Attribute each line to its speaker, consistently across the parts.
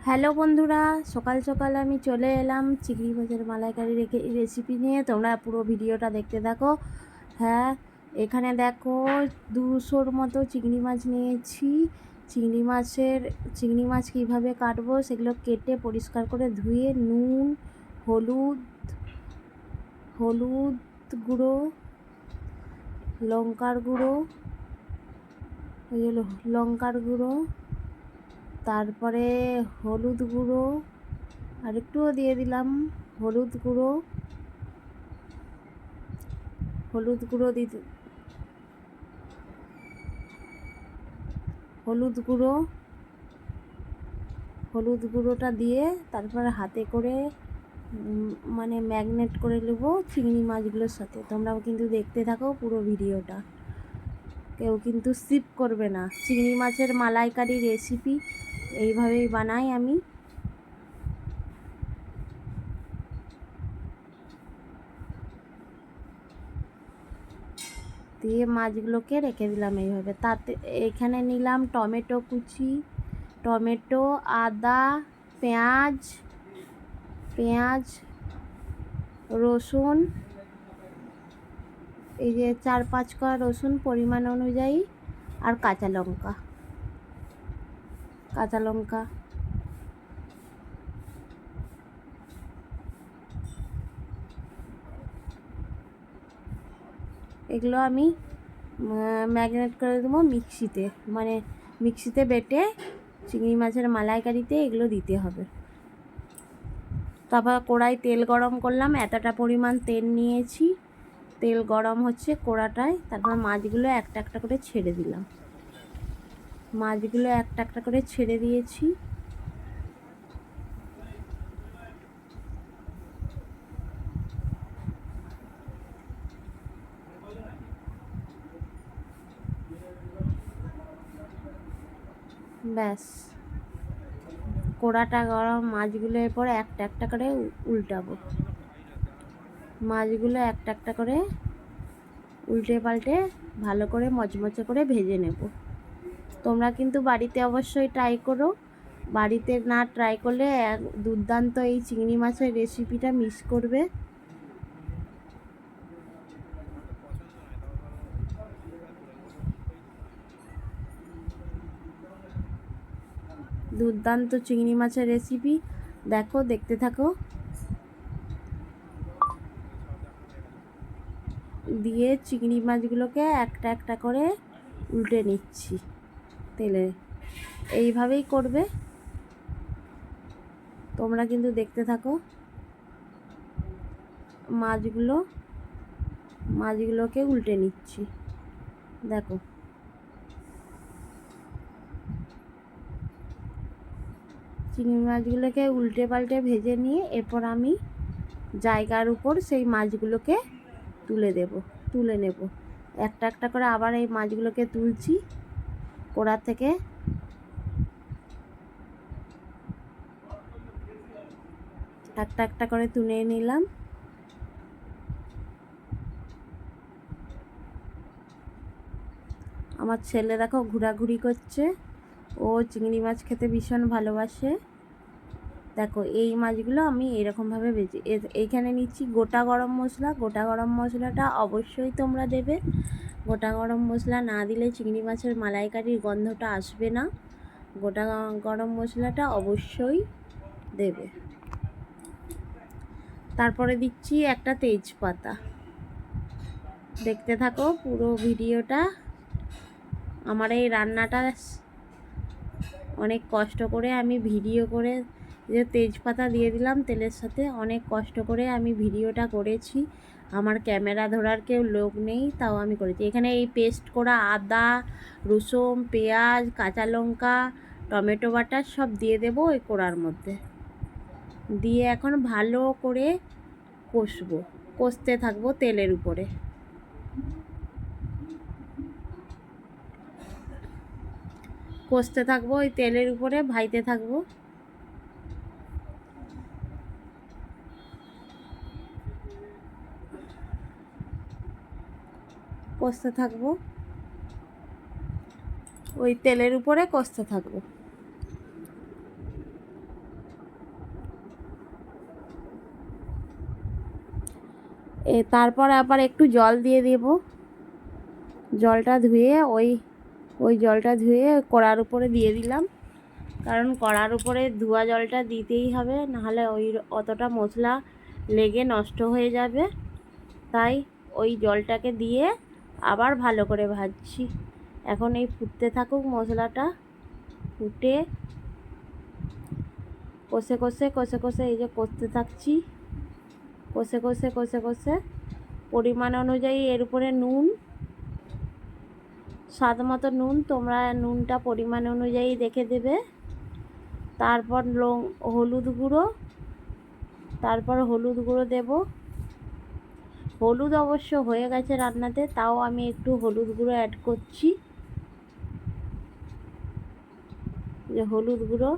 Speaker 1: Hello বন্ধুরা, সকাল সকাল আমি চলে এলাম চিংড়ি মাছের মালাইকারি রেসিপি নিয়ে। তোমরা পুরো ভিডিওটা দেখতে থাকো। হ্যাঁ, এখানে দেখো 200-র মতো চিংড়ি মাছ নিয়েছি। চিংড়ি মাছ কীভাবে কাটবো সেগুলো কেটে পরিষ্কার করে ধুয়ে নুন, হলুদ হলুদ গুঁড়ো, লঙ্কার গুঁড়ো, লঙ্কার গুঁড়ো, তারপরে হলুদ গুঁড়ো আর একটুও দিয়ে দিলাম হলুদ গুঁড়ো দিতে হলুদ গুঁড়োটা দিয়ে তারপরে হাতে করে মানে ম্যাগনেট করে নেবো চিংড়ি মাছগুলোর সাথে। তোমরাও কিন্তু দেখতে থাকো পুরো ভিডিওটা, কেউ কিন্তু স্কিপ করবে না। চিংড়ি মাছের মালাইকারি রেসিপি এইভাবেই বানাই আমি। দিয়ে মাছগুলোকে রেখে দিলাম এইভাবে। তাতে এখানে নিলাম টমেটো কুচি, আদা, পেঁয়াজ, রসুন, এই যে 4-5 কোয়া রসুন পরিমাণ অনুযায়ী, আর কাঁচা লঙ্কা এগুলো আমি ম্যাগনেট করে দেবো মিক্সিতে বেটে চিংড়ি মাছের মালাইকারিতে এগুলো দিতে হবে। তারপর কড়াই তেল গরম করলাম, এতটা পরিমাণ তেল নিয়েছি। তেল গরম হচ্ছে কড়াটায়, তারপর মাছগুলো একটা একটা করে ছেড়ে দিয়েছি। ব্যাস, কড়াটা গরম, মাছগুলো এরপর একটা একটা করে উল্টাবো। মাছগুলো একটা একটা করে উল্টে পাল্টে ভালো করে মচমচে করে ভেজে নেব। তোমরা কিন্তু বাড়িতে অবশ্যই ট্রাই করো। বাড়িতে না ট্রাই করলে দুর্দান্ত এই চিংড়ি মাছের রেসিপিটা মিস করবে। দুর্দান্ত চিংড়ি মাছের রেসিপি, দেখো, দেখতে থাকো। দিয়ে চিংড়ি মাছগুলোকে একটা একটা করে উল্টে নিচ্ছি তেলে। এইভাবেই করবে, তোমরা কিন্তু দেখতে থাকো। মাছগুলোকে উল্টে নিচ্ছি, দেখো। চিংড়ি মাছগুলোকে উল্টে পাল্টে ভেজে নিয়ে এরপর আমি জায়গার উপর সেই মাছগুলোকে তুলে নেব। একটা একটা করে আবার এই মাছগুলোকে তুলছি কড়া থেকে। একটা একটা করে তুলে নিলাম। আমার ছেলে দেখো ঘোরাঘুরি করছে, ও চিংড়ি মাছ খেতে ভীষণ ভালোবাসে। দেখো, এই মাছগুলো আমি এরকমভাবে ভেজে এইখানে নিচ্ছি গোটা গরম মশলাটা অবশ্যই তোমরা দেবে। গোটা গরম মশলা না দিলে চিংড়ি মাছের মালাইকারির গন্ধটা আসবে না। গোটা গরম মশলাটা অবশ্যই দেবে। তারপরে দিচ্ছি একটা তেজপাতা। দেখতে থাকো পুরো ভিডিওটা। আমার এই রান্নাটা অনেক কষ্ট করে আমি ভিডিও করে যে তেজপাতা দিয়ে দিলাম তেলের সাথে, অনেক কষ্ট করে আমি ভিডিওটা করেছি। আমার ক্যামেরা ধরার কেউ লোক নেই, তাও আমি করেছি। এখানে এই পেস্ট করা আদা, রসুন, পেঁয়াজ, কাঁচা লঙ্কা, টমেটো বাটা সব দিয়ে দেবো ওই কড়ার মধ্যে। দিয়ে এখন ভালো করে কষতে থাকবো তেলের উপরে। কষতে থাকবো ওই তেলের উপরে, ভাজতে থাকবো। ওই তেলের উপরে কষতে থাকবো। তারপর আবার একটু জল দিয়ে দেব। জলটা ধুয়ে ওই জলটা ধুয়ে কড়ার উপরে দিয়ে দিলাম, কারণ কড়ার উপরে ধোয়া জলটা দিতেই হবে, নাহলে অতটা মশলা লেগে নষ্ট হয়ে যাবে। তাই ওই জলটাকে দিয়ে আবার ভালো করে ভাজছি। এখন এই ফুটতে থাকুক মশলাটা, ফুটে কষে কষে কষে কষে এই যে কষতে থাকছি, কষে কষে কষে কষে পরিমাণ অনুযায়ী এর উপরে নুন, স্বাদ মতো নুন, তোমরা নুনটা পরিমাণ অনুযায়ী দেখে দেবে। তারপর হলুদ গুঁড়ো দেব। হলুদ অবশ্য হয়ে গেছে রান্নাতে, তাও আমি একটু হলুদ গুঁড়ো অ্যাড করছি। যে হলুদ গুঁড়ো,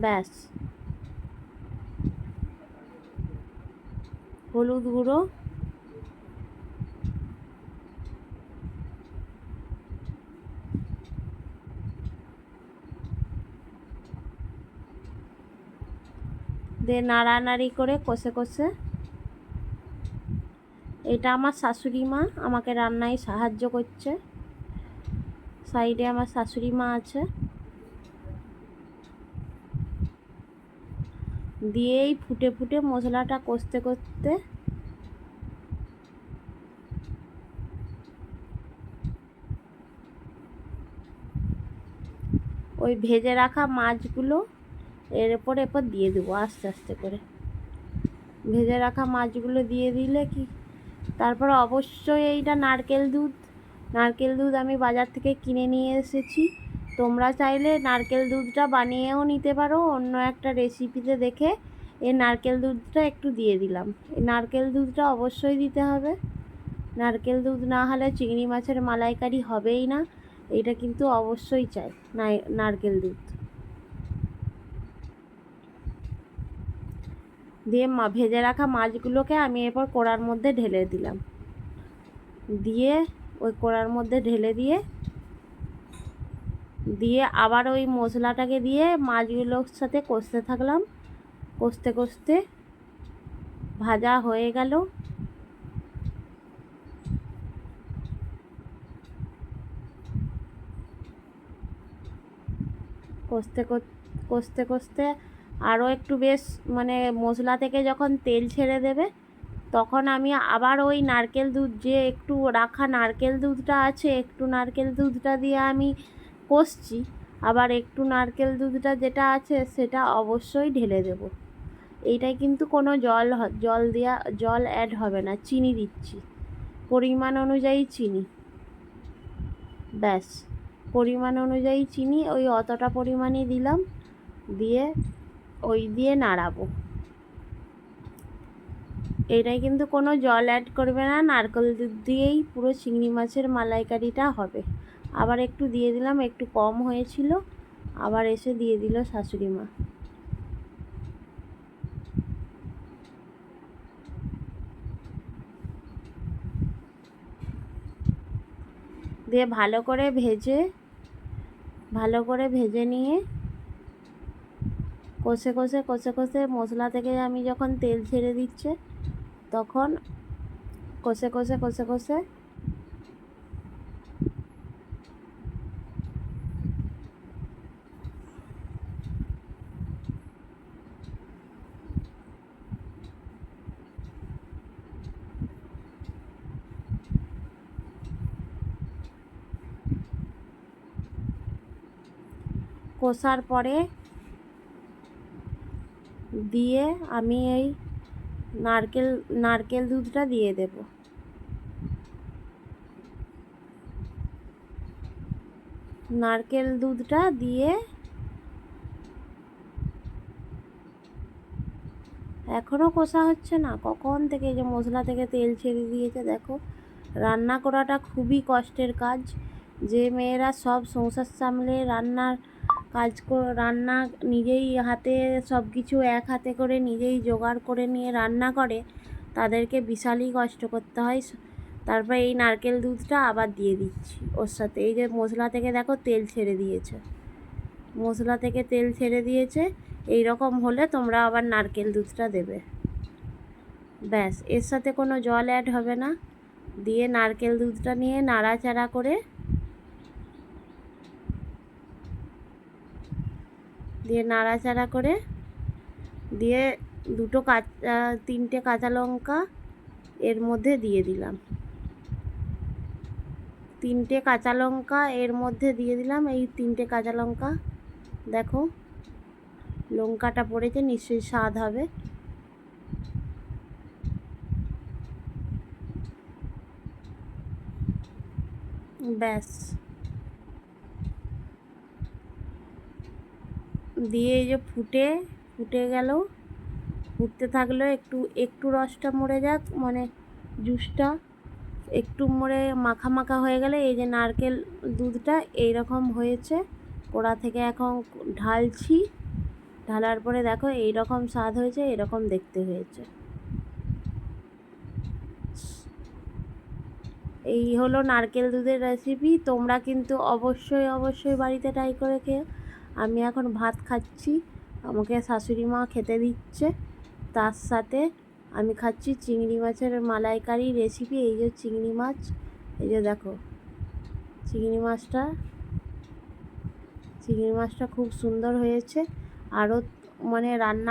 Speaker 1: ব্যাস, হলুদ গুঁড়ো, দিয়ে নাড়ানাড়ি করে কষে কষে, এটা আমার শাশুড়ি মা আমাকে রান্নায় সাহায্য করছে, সাইডে আমার শাশুড়ি মা আছে। দিয়েই ফুটে ফুটে মশলাটা কষতে কষতে ওই ভেজে রাখা মাছগুলো এর এরপর দিয়ে দেবো আস্তে আস্তে করে। ভেজে রাখা মাছগুলো দিয়ে দিলে কি, তারপর অবশ্যই এইটা নারকেল দুধ আমি বাজার থেকে কিনে নিয়ে এসেছি। তোমরা চাইলে নারকেল দুধটা বানিয়েও নিতে পারো অন্য একটা রেসিপিতে দেখে। এই নারকেল দুধটা একটু দিয়ে দিলাম। এই নারকেল দুধটা অবশ্যই দিতে হবে, নারকেল দুধ না হলে চিংড়ি মাছের মালাইকারি হবেই না। এটা কিন্তু অবশ্যই চাই নারকেল দুধ দিয়ে। ভেজে রাখা মাছগুলোকে আমি এরপর কড়ার মধ্যে ঢেলে দিলাম, দিয়ে ওই কড়ার মধ্যে ঢেলে দিয়ে আবার ওই মশলাটাকে দিয়ে মাছগুলোর সাথে কষতে থাকলাম। কষতে কষতে ভাজা হয়ে গেল। কষতে কষতে কষতে আরও একটু বেশ মানে মশলা থেকে যখন তেল ছেড়ে দেবে, তখন আমি আবার ওই নারকেল দুধ, যে একটু রাখা নারকেল দুধটা আছে, একটু নারকেল দুধটা দিয়ে আমি কষছি। আবার একটু নারকেল দুধটা যেটা আছে সেটা অবশ্যই ঢেলে দেব। এইটাই কিন্তু কোনো জল অ্যাড হবে না, চিনি দিচ্ছি পরিমাণ অনুযায়ী চিনি, ব্যাস পরিমাণ অনুযায়ী চিনি ওই অতটা পরিমাণই দিলাম। দিয়ে নাড়াবো। এটাই কিন্তু কোনো জল অ্যাড করবে না, নারকেল দুধ দিয়েই পুরো চিংড়ি মাছের মালাইকারিটা হবে। আবার একটু দিয়ে দিলাম, একটু কম হয়েছিল, আবার এসে দিয়ে দিল শাশুড়ি মা। দিয়ে ভালো করে ভেজে নিয়ে কষে কষে কষে কষে মশলা থেকে আমি যখন তেল ছেড়ে দিচ্ছে, তখন কষে কষে কষে কষে কষার পরে দিয়ে আমি এই নারকেল দুধটা দিয়ে দেব। নারকেল দুধটা দিয়ে এখনও কষা হচ্ছে না, কখন থেকে যে মশলা থেকে তেল ছেড়ে দিয়েছে। দেখো, রান্না করাটা খুবই কষ্টের কাজ। যে মেয়েরা সব সংসার সামলে রান্না নিজেই হাতে সব কিছু এক হাতে করে নিজেই জোগাড় করে নিয়ে রান্না করে, তাদেরকে বিশালই কষ্ট করতে হয়। তারপর এই নারকেল দুধটা আবার দিয়ে দিচ্ছি ওর সাথে। এই যে মশলা থেকে দেখো তেল ছেড়ে দিয়েছে, এই রকম হলে তোমরা আবার নারকেল দুধটা দেবে। ব্যাস, এর সাথে কোনো জল অ্যাড হবে না। দিয়ে নারকেল দুধটা নিয়ে নাড়াচাড়া করে দিয়ে তিনটে কাঁচা লঙ্কা এর মধ্যে দিয়ে দিলাম। এই 3টে কাঁচা লঙ্কা দেখো, লঙ্কাটা পড়েছে, নিশ্চয়ই স্বাদ হবে। ব্যাস, দিয়ে এই যে ফুটে গেল, ফুটতে থাকলো, একটু রসটা মরে যাক, মানে জুসটা একটু মরে মাখা মাখা হয়ে গেলে, এই যে নারকেল দুধটা এইরকম হয়েছে। কড়া থেকে এখন ঢালছি, ঢালার পরে দেখো এইরকম স্বাদ হয়েছে, এরকম দেখতে হয়েছে। এই হলো নারকেল দুধের রেসিপি। তোমরা কিন্তু অবশ্যই বাড়িতে ট্রাই করে খেও। আমি এখন ভাত খাচ্ছি, আমাকে শাশুড়ি মা খেতে দিচ্ছে। তার সাথে আমি খাচ্ছি চিংড়ি মাছের মালাইকারি রেসিপি। এই যে চিংড়ি মাছ, এই যে দেখো চিংড়ি মাছটা খুব সুন্দর হয়েছে। আরও মানে রান্না